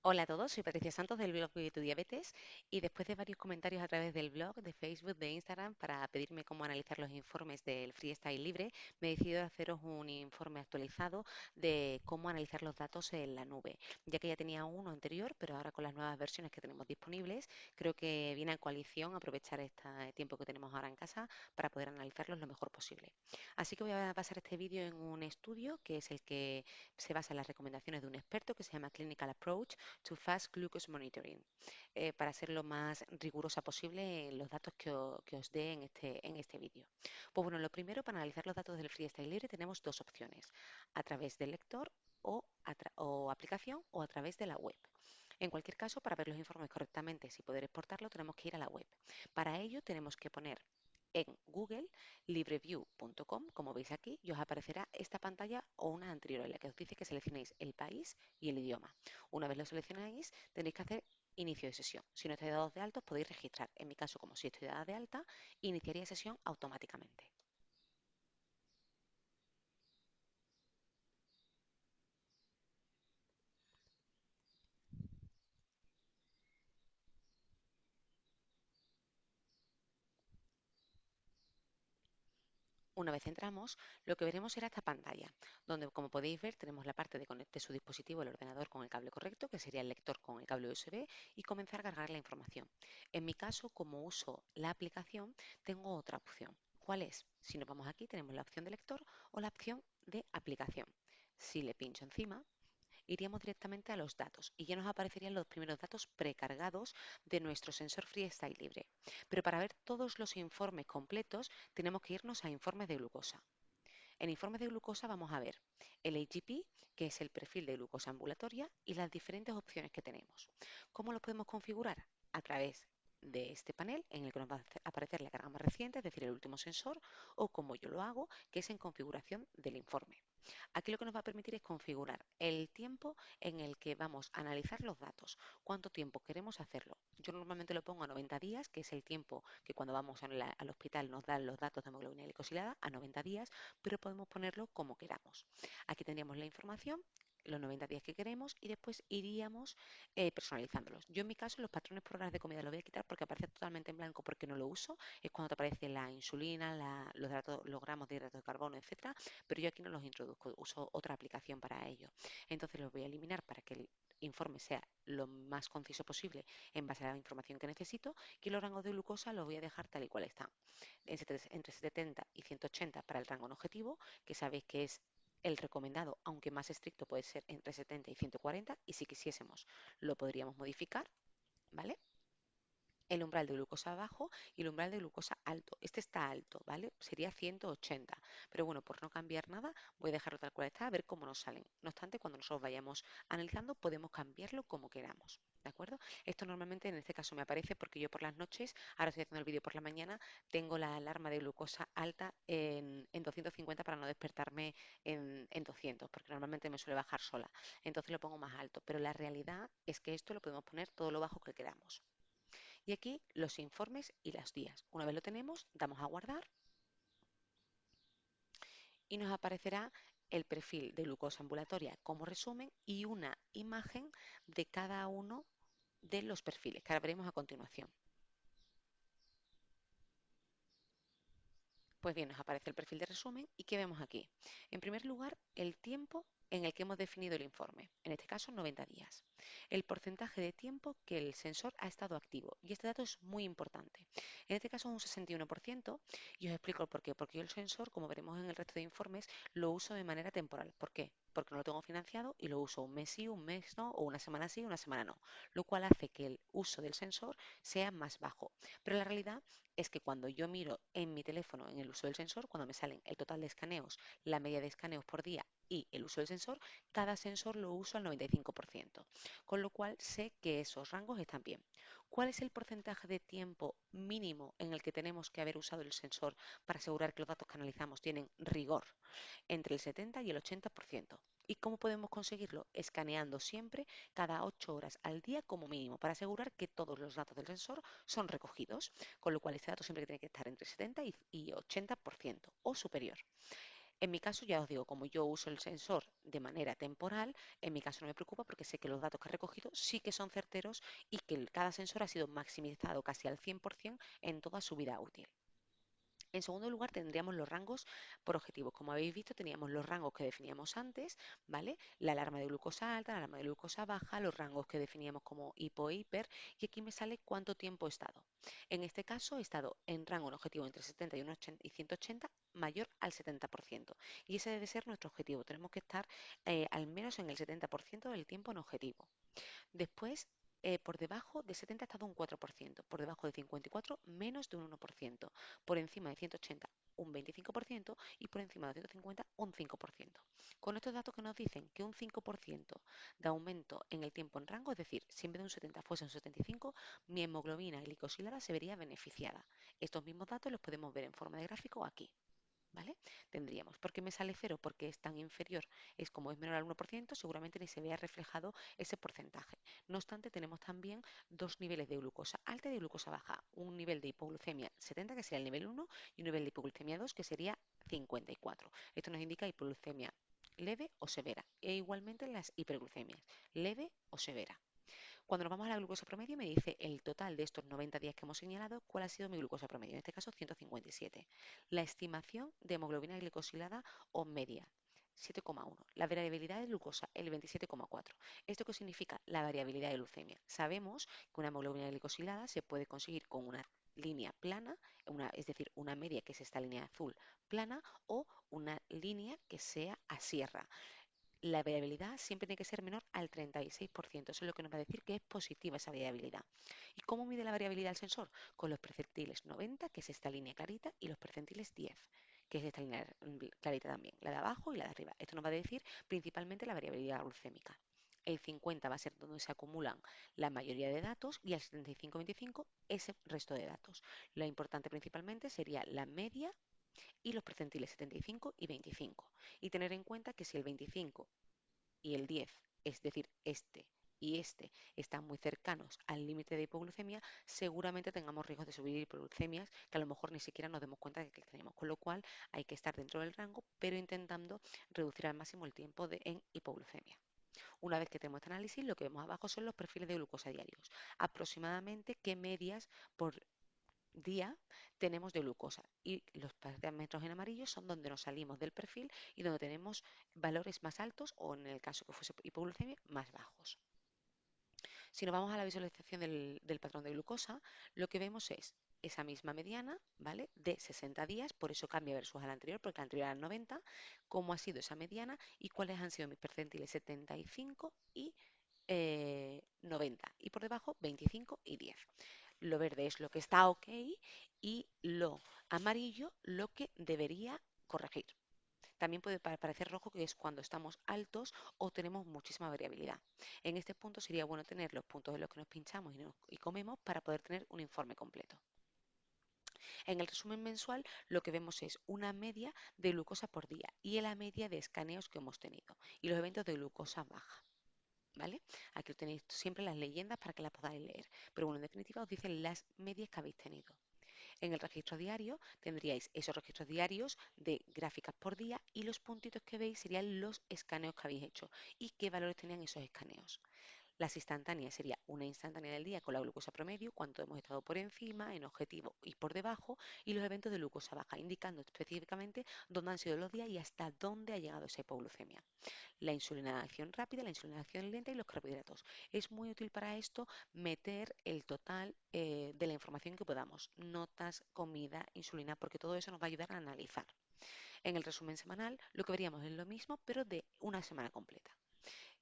Hola a todos, soy Patricia Santos del blog Vive tu Diabetes y después de varios comentarios a través del blog, de Facebook, de Instagram para pedirme cómo analizar los informes del Freestyle Libre, me he decidido haceros un informe actualizado de cómo analizar los datos en la nube, ya que ya tenía uno anterior, pero ahora con las nuevas versiones que tenemos disponibles, creo que viene a coalición aprovechar este tiempo que tenemos ahora en casa para poder analizarlos lo mejor posible. Así que voy a basar este vídeo en un estudio que es el que se basa en las recomendaciones de un experto que se llama Clinical Approach to Fast Glucose Monitoring, para ser lo más rigurosa posible en los datos que os dé en este vídeo. Pues bueno, lo primero, para analizar los datos del Freestyle Libre tenemos dos opciones, a través del lector o aplicación o a través de la web. En cualquier caso, para ver los informes correctamente y poder exportarlo, tenemos que ir a la web. Para ello, tenemos que poner en Google libreview.com, como veis aquí, y os aparecerá esta pantalla o una anterior en la que os dice que seleccionéis el país y el idioma. Una vez lo seleccionáis, tenéis que hacer inicio de sesión. Si no estáis dados de alta, os podéis registrar. En mi caso, como si estoy dada de alta, iniciaría sesión automáticamente. Una vez entramos, lo que veremos será esta pantalla, donde, como podéis ver, tenemos la parte de conectar su dispositivo, el ordenador, con el cable correcto, que sería el lector con el cable USB, y comenzar a cargar la información. En mi caso, como uso la aplicación, tengo otra opción. ¿Cuál es? Si nos vamos aquí, tenemos la opción de lector o la opción de aplicación. Si le pincho encima, iríamos directamente a los datos y ya nos aparecerían los primeros datos precargados de nuestro sensor Freestyle Libre. Pero para ver todos los informes completos tenemos que irnos a informes de glucosa. En informes de glucosa vamos a ver el AGP, que es el perfil de glucosa ambulatoria, y las diferentes opciones que tenemos. ¿Cómo los podemos configurar? A través de este panel en el que nos va a aparecer la carga más reciente, es decir, el último sensor, o como yo lo hago, que es en configuración del informe. Aquí lo que nos va a permitir es configurar el tiempo en el que vamos a analizar los datos, cuánto tiempo queremos hacerlo. Yo normalmente lo pongo a 90 días, que es el tiempo que cuando vamos al hospital nos dan los datos de hemoglobina glicosilada, a 90 días, pero podemos ponerlo como queramos. Aquí tendríamos la información, los 90 días que queremos y después iríamos personalizándolos. Yo en mi caso los patrones por horas de comida los voy a quitar porque aparece totalmente en blanco porque no lo uso. Es cuando te aparece la insulina, los gramos de hidratos de carbono, etcétera, pero yo aquí no los introduzco, uso otra aplicación para ello. Entonces los voy a eliminar para que el informe sea lo más conciso posible en base a la información que necesito, y los rangos de glucosa los voy a dejar tal y cual están, entre 70 y 180 para el rango en objetivo, que sabéis que es el recomendado, aunque más estricto puede ser entre 70 y 140, y si quisiésemos lo podríamos modificar, ¿vale? El umbral de glucosa bajo y el umbral de glucosa alto. Este está alto, ¿vale? Sería 180. Pero bueno, por no cambiar nada, voy a dejarlo tal cual está, a ver cómo nos salen. No obstante, cuando nosotros vayamos analizando, podemos cambiarlo como queramos, ¿de acuerdo? Esto normalmente en este caso me aparece porque yo por las noches, ahora estoy haciendo el vídeo por la mañana, tengo la alarma de glucosa alta en 250 para no despertarme en 200, porque normalmente me suele bajar sola. Entonces lo pongo más alto. Pero la realidad es que esto lo podemos poner todo lo bajo que queramos. Y aquí los informes y las guías. Una vez lo tenemos, damos a guardar y nos aparecerá el perfil de glucosa ambulatoria como resumen y una imagen de cada uno de los perfiles que ahora veremos a continuación. Pues bien, nos aparece el perfil de resumen y ¿qué vemos aquí? En primer lugar, el tiempo en el que hemos definido el informe, en este caso 90 días. El porcentaje de tiempo que el sensor ha estado activo, y este dato es muy importante. En este caso es un 61% y os explico el por qué. Porque yo el sensor, como veremos en el resto de informes, lo uso de manera temporal. ¿Por qué? Porque no lo tengo financiado y lo uso un mes sí, un mes no, o una semana sí, una semana no, lo cual hace que el uso del sensor sea más bajo. Pero la realidad es que cuando yo miro en mi teléfono en el uso del sensor, cuando me salen el total de escaneos, la media de escaneos por día y el uso del sensor, cada sensor lo uso al 95%, con lo cual sé que esos rangos están bien. ¿Cuál es el porcentaje de tiempo mínimo en el que tenemos que haber usado el sensor para asegurar que los datos que analizamos tienen rigor? Entre el 70 y el 80%. ¿Y cómo podemos conseguirlo? Escaneando siempre cada 8 horas al día como mínimo para asegurar que todos los datos del sensor son recogidos, con lo cual este dato siempre tiene que estar entre 70 y 80% o superior. En mi caso, ya os digo, como yo uso el sensor de manera temporal, en mi caso no me preocupa porque sé que los datos que he recogido sí que son certeros y que cada sensor ha sido maximizado casi al 100% en toda su vida útil. En segundo lugar, tendríamos los rangos por objetivos. Como habéis visto, teníamos los rangos que definíamos antes, ¿vale? La alarma de glucosa alta, la alarma de glucosa baja, los rangos que definíamos como hipo e hiper, y aquí me sale cuánto tiempo he estado. En este caso, he estado en rango en objetivo entre 70 y 180, mayor al 70%. Y ese debe ser nuestro objetivo. Tenemos que estar al menos en el 70% del tiempo en objetivo. Después, por debajo de 70 ha estado un 4%, por debajo de 54 menos de un 1%, por encima de 180 un 25% y por encima de 150 un 5%. Con estos datos que nos dicen que un 5% de aumento en el tiempo en rango, es decir, si en vez de un 70 fuese un 75, mi hemoglobina glicosilada se vería beneficiada. Estos mismos datos los podemos ver en forma de gráfico aquí. ¿Vale? Tendríamos, ¿por qué me sale cero? Porque es tan inferior, es como es menor al 1%, seguramente ni se vea reflejado ese porcentaje. No obstante, tenemos también dos niveles de glucosa alta y de glucosa baja. Un nivel de hipoglucemia 70, que sería el nivel 1, y un nivel de hipoglucemia 2, que sería 54. Esto nos indica hipoglucemia leve o severa, e igualmente las hiperglucemias, leve o severa. Cuando nos vamos a la glucosa promedio, me dice el total de estos 90 días que hemos señalado, cuál ha sido mi glucosa promedio, en este caso 157. La estimación de hemoglobina glicosilada o media, 7,1. La variabilidad de glucosa, el 27,4. ¿Esto qué significa? La variabilidad de glucemia. Sabemos que una hemoglobina glicosilada se puede conseguir con una línea plana, es decir, una media que es esta línea azul plana o una línea que sea a sierra. La variabilidad siempre tiene que ser menor al 36%. Eso es lo que nos va a decir que es positiva esa variabilidad. ¿Y cómo mide la variabilidad el sensor? Con los percentiles 90, que es esta línea clarita, y los percentiles 10, que es esta línea clarita también, la de abajo y la de arriba. Esto nos va a decir principalmente la variabilidad glucémica. El 50 va a ser donde se acumulan la mayoría de datos y el 75-25 ese resto de datos. Lo importante principalmente sería la media y los percentiles 75 y 25. Y tener en cuenta que si el 25 y el 10, es decir, y este están muy cercanos al límite de hipoglucemia, seguramente tengamos riesgos de subir hipoglucemias que a lo mejor ni siquiera nos demos cuenta de que tenemos. Con lo cual hay que estar dentro del rango, pero intentando reducir al máximo el tiempo en hipoglucemia. Una vez que tenemos este análisis, lo que vemos abajo son los perfiles de glucosa diarios. Aproximadamente qué medias por día tenemos de glucosa y los parámetros en amarillo son donde nos salimos del perfil y donde tenemos valores más altos o en el caso que fuese hipoglucemia más bajos. Si nos vamos a la visualización del patrón de glucosa, lo que vemos es esa misma mediana, ¿vale? De 60 días, por eso cambia versus al anterior, porque el anterior era 90, cómo ha sido esa mediana y cuáles han sido mis percentiles 75 y 90 y por debajo 25 y 10. Lo verde es lo que está ok y lo amarillo lo que debería corregir. También puede parecer rojo, que es cuando estamos altos o tenemos muchísima variabilidad. En este punto sería bueno tener los puntos en los que nos pinchamos y comemos para poder tener un informe completo. En el resumen mensual lo que vemos es una media de glucosa por día y la media de escaneos que hemos tenido y los eventos de glucosa baja. ¿Vale? Aquí tenéis siempre las leyendas para que las podáis leer. Pero bueno, en definitiva os dicen las medias que habéis tenido. En el registro diario tendríais esos registros diarios de gráficas por día y los puntitos que veis serían los escaneos que habéis hecho y qué valores tenían esos escaneos. Las instantáneas sería una instantánea del día con la glucosa promedio, cuánto hemos estado por encima, en objetivo y por debajo, y los eventos de glucosa baja, indicando específicamente dónde han sido los días y hasta dónde ha llegado esa hipoglucemia. La insulinación rápida, la insulinación lenta y los carbohidratos. Es muy útil para esto meter el total de la información que podamos, notas, comida, insulina, porque todo eso nos va a ayudar a analizar. En el resumen semanal lo que veríamos es lo mismo, pero de una semana completa,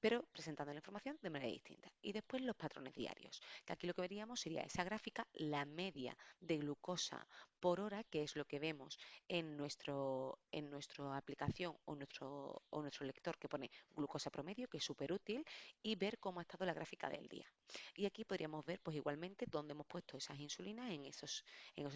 pero presentando la información de manera distinta. Y después los patrones diarios, que aquí lo que veríamos sería esa gráfica, la media de glucosa por hora, que es lo que vemos en nuestra aplicación o nuestro lector que pone glucosa promedio, que es súper útil, y ver cómo ha estado la gráfica del día. Y aquí podríamos ver pues igualmente dónde hemos puesto esas insulinas en esos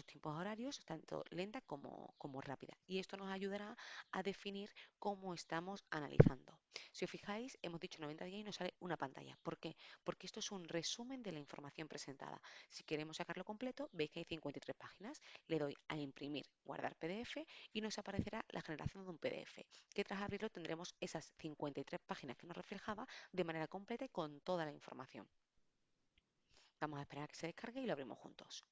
tiempos horarios, tanto lenta como rápida. Y esto nos ayudará a definir cómo estamos analizando. Si os fijáis, hemos dicho 90 días y nos sale una pantalla. ¿Por qué? Porque esto es un resumen de la información presentada. Si queremos sacarlo completo, veis que hay 53 páginas. Le doy a imprimir, guardar PDF y nos aparecerá la generación de un PDF, que tras abrirlo tendremos esas 53 páginas que nos reflejaba de manera completa y con toda la información. Vamos a esperar a que se descargue y lo abrimos juntos.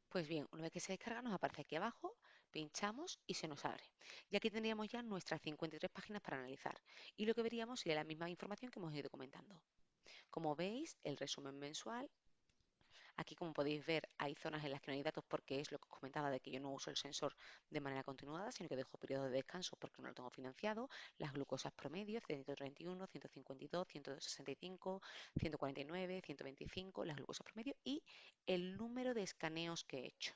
Pues bien, una vez que se descarga nos aparece aquí abajo, pinchamos y se nos abre. Y aquí tendríamos ya nuestras 53 páginas para analizar. Y lo que veríamos sería la misma información que hemos ido comentando. Como veis, el resumen mensual. Aquí, como podéis ver, hay zonas en las que no hay datos porque es lo que os comentaba de que yo no uso el sensor de manera continuada, sino que dejo periodos de descanso porque no lo tengo financiado. Las glucosas promedio, 131, 152, 165, 149, 125, las glucosas promedio y el número de escaneos que he hecho.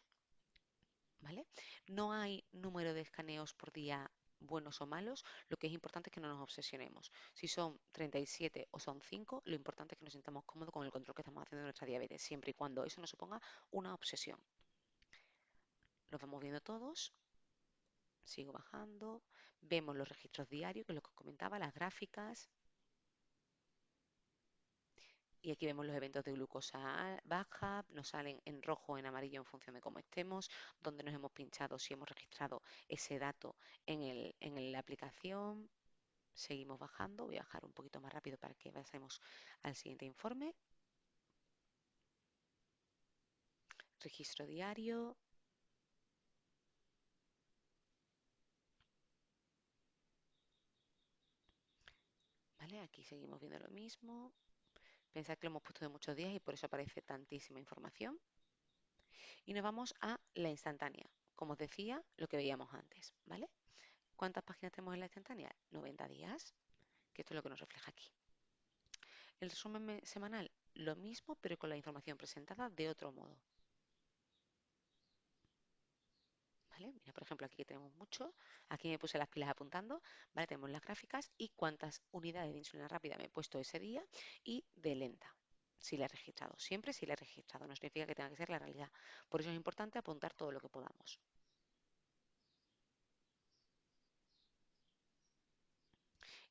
¿Vale? No hay número de escaneos por día buenos o malos, lo que es importante es que no nos obsesionemos. Si son 37 o son 5, lo importante es que nos sintamos cómodos con el control que estamos haciendo de nuestra diabetes, siempre y cuando eso no suponga una obsesión. Los vamos viendo todos, sigo bajando, vemos los registros diarios, que es lo que os comentaba, las gráficas, y aquí vemos los eventos de glucosa baja, nos salen en rojo o en amarillo en función de cómo estemos, donde nos hemos pinchado, si hemos registrado ese dato en la aplicación. Seguimos bajando, voy a bajar un poquito más rápido para que pasemos al siguiente informe. Registro diario. ¿Vale? Aquí seguimos viendo lo mismo. Pensad que lo hemos puesto de muchos días y por eso aparece tantísima información. Y nos vamos a la instantánea. Como os decía, lo que veíamos antes, ¿vale? ¿Cuántas páginas tenemos en la instantánea? 90 días, que esto es lo que nos refleja aquí. El resumen semanal, lo mismo, pero con la información presentada de otro modo. ¿Vale? Mira, por ejemplo, aquí que tenemos mucho. Aquí me puse las pilas apuntando. ¿Vale? Tenemos las gráficas y cuántas unidades de insulina rápida me he puesto ese día y de lenta. Si la he registrado. Siempre si la he registrado. No significa que tenga que ser la realidad. Por eso es importante apuntar todo lo que podamos.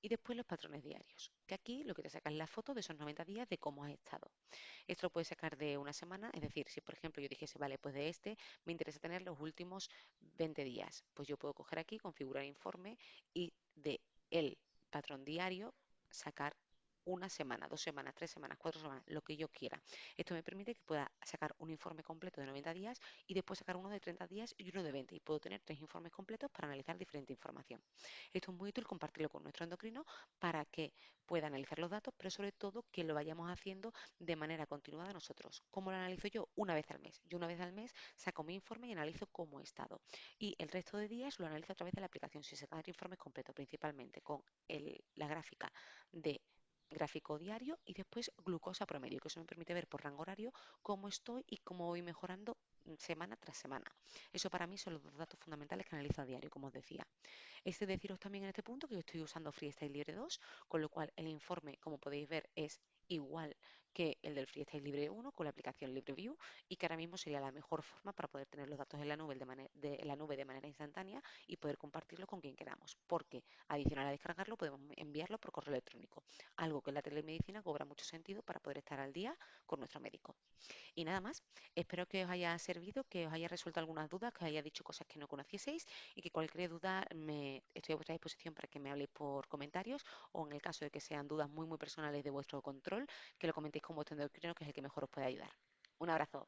Y después los patrones diarios, que aquí lo que te saca es la foto de esos 90 días de cómo has estado. Esto lo puedes sacar de una semana, es decir, si por ejemplo yo dijese, vale, pues de este me interesa tener los últimos 20 días, pues yo puedo coger aquí, configurar informe y de el patrón diario sacar una semana, 2 semanas, 3 semanas, 4 semanas, lo que yo quiera. Esto me permite que pueda sacar un informe completo de 90 días y después sacar uno de 30 días y uno de 20 y puedo tener 3 informes completos para analizar diferente información. Esto es muy útil compartirlo con nuestro endocrino para que pueda analizar los datos, pero sobre todo que lo vayamos haciendo de manera continuada nosotros. ¿Cómo lo analizo yo? Una vez al mes. Yo una vez al mes saco mi informe y analizo cómo he estado. Y el resto de días lo analizo a través de la aplicación, sin sacar informes completos, principalmente con la gráfica de gráfico diario y después glucosa promedio, que eso me permite ver por rango horario cómo estoy y cómo voy mejorando semana tras semana. Eso para mí son los dos datos fundamentales que analizo a diario, como os decía. Es de deciros también en este punto que yo estoy usando Freestyle Libre 2, con lo cual el informe, como podéis ver, es igual que el del Freestyle Libre 1 con la aplicación LibreView y que ahora mismo sería la mejor forma para poder tener los datos en la nube de manera instantánea y poder compartirlo con quien queramos, porque adicional a descargarlo podemos enviarlo por correo electrónico, algo que en la telemedicina cobra mucho sentido para poder estar al día con nuestro médico. Y nada más, espero que os haya servido, que os haya resuelto algunas dudas, que os haya dicho cosas que no conocieseis y que cualquier duda estoy a vuestra disposición para que me habléis por comentarios o en el caso de que sean dudas muy personales de vuestro control, que lo comentéis con vuestro endocrino, que es el que mejor os puede ayudar. Un abrazo.